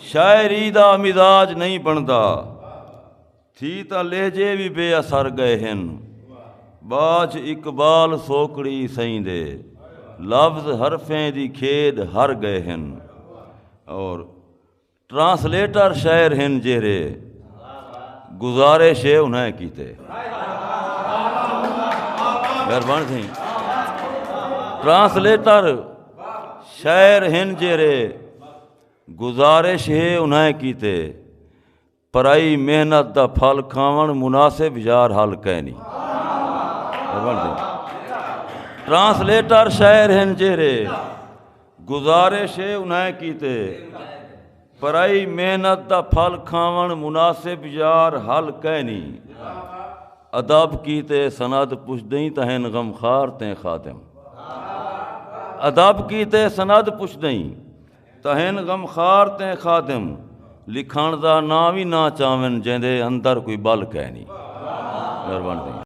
शायरी दा मिजाज नहीं बनता थी तां लहजे भी बेअसर गए हैं। बाज इकबाल सोकड़ी सईं दे लफ्ज़ हरफें दी खेद हर गए हैं। और ट्रांसलेटर शायर हैं जेरे गुजारिश है उन्हें कीते। मेहरबान थी। ट्रांसलेटर शायर हैं जेरे गुजारिश है उन्हें कीते। पराई मेहनत दा फल खावण मुनासिब यार हल कहनी। ट्रांसलेटर शायर हैं जेरे गुजारिश है उन्हें कीते। पराई मेहनत दा फल खावण मुनासिब यार हल कहनी। अदब कीते सनद पुछदई तहन गमखार तें खादिम। अदब कीते सनद पुछदई तहन गमखार तें खादिम। लिखण दा नाम ही ना चावन जैंदे अंदर कोई बल कहनी। मेहरबानी।